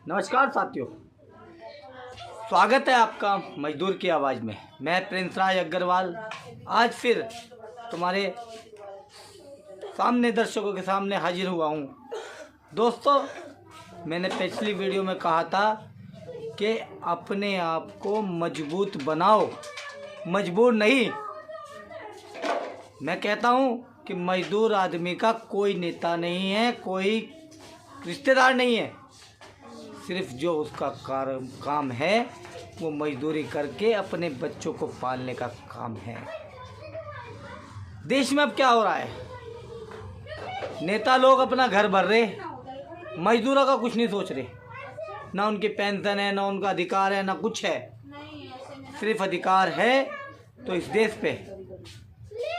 नमस्कार साथियों, स्वागत है आपका मजदूर की आवाज़ में। मैं प्रिंस राज अग्रवाल आज फिर तुम्हारे सामने दर्शकों के सामने हाजिर हुआ हूँ। दोस्तों, मैंने पिछली वीडियो में कहा था कि अपने आप को मजबूत बनाओ, मजबूर नहीं। मैं कहता हूँ कि मजदूर आदमी का कोई नेता नहीं है, कोई रिश्तेदार नहीं है। सिर्फ जो उसका काम है वो मजदूरी करके अपने बच्चों को पालने का काम है। देश में अब क्या हो रहा है, नेता लोग अपना घर भर रहे, मजदूरों का कुछ नहीं सोच रहे। ना उनकी पेंशन है, ना उनका अधिकार है, ना कुछ है। सिर्फ अधिकार है तो इस देश पे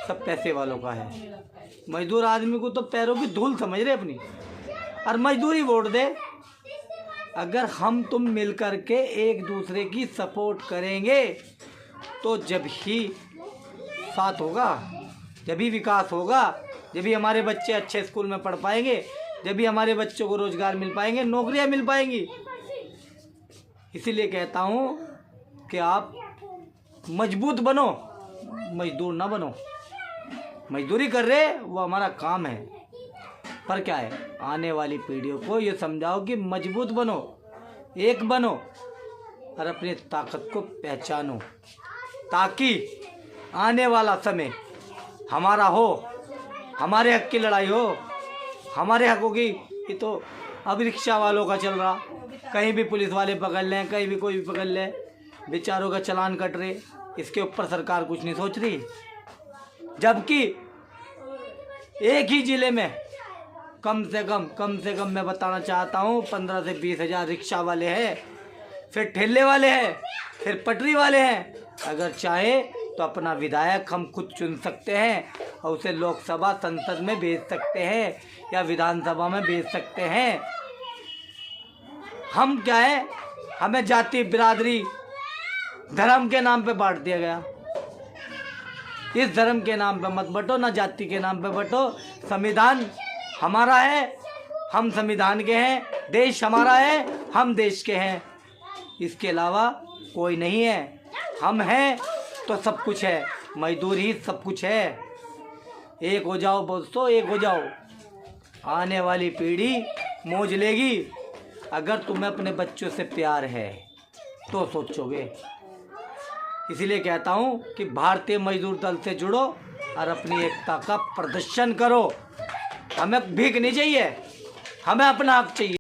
सब पैसे वालों का है। मजदूर आदमी को तो पैरों की धूल समझ रहे अपनी, और मजदूरी वोट दे। अगर हम तुम मिल कर के एक दूसरे की सपोर्ट करेंगे तो जब ही साथ होगा, जब ही विकास होगा, जब ही हमारे बच्चे अच्छे स्कूल में पढ़ पाएंगे, जब भी हमारे बच्चों को रोज़गार मिल पाएंगे, नौकरियां मिल पाएंगी। इसीलिए कहता हूँ कि आप मजबूत बनो, मजदूर ना बनो। मजदूरी कर रहे वो हमारा काम है, पर क्या है, आने वाली पीढ़ियों को ये समझाओ कि मजबूत बनो, एक बनो और अपनी ताकत को पहचानो, ताकि आने वाला समय हमारा हो, हमारे हक की लड़ाई हो। हमारे हकों की ये तो अब रिक्शा वालों का चल रहा, कहीं भी पुलिस वाले पकड़ लें, कहीं भी कोई भी पकड़ ले, बेचारों का चालान कट रहे, इसके ऊपर सरकार कुछ नहीं सोच रही। जबकि एक ही ज़िले में कम से कम मैं बताना चाहता हूँ 15 से 20 हज़ार रिक्शा वाले हैं, फिर ठेले वाले हैं, फिर पटरी वाले हैं। अगर चाहे तो अपना विधायक हम खुद चुन सकते हैं और उसे लोकसभा संसद में भेज सकते हैं या विधानसभा में भेज सकते हैं। हम क्या है, हमें जाति बिरादरी धर्म के नाम पे बांट दिया गया। इस धर्म के नाम पे मत बटो, ना जाति के नाम पे बटो। संविधान हमारा है, हम संविधान के हैं, देश हमारा है, हम देश के हैं। इसके अलावा कोई नहीं है। हम हैं तो सब कुछ है, मजदूर ही सब कुछ है। एक हो जाओ दोस्तों, एक हो जाओ। आने वाली पीढ़ी मौज लेगी। अगर तुम्हें अपने बच्चों से प्यार है तो सोचोगे। इसीलिए कहता हूँ कि भारतीय मजदूर दल से जुड़ो और अपनी एकता का प्रदर्शन करो। हमें भीख नहीं चाहिए, हमें अपना हक चाहिए।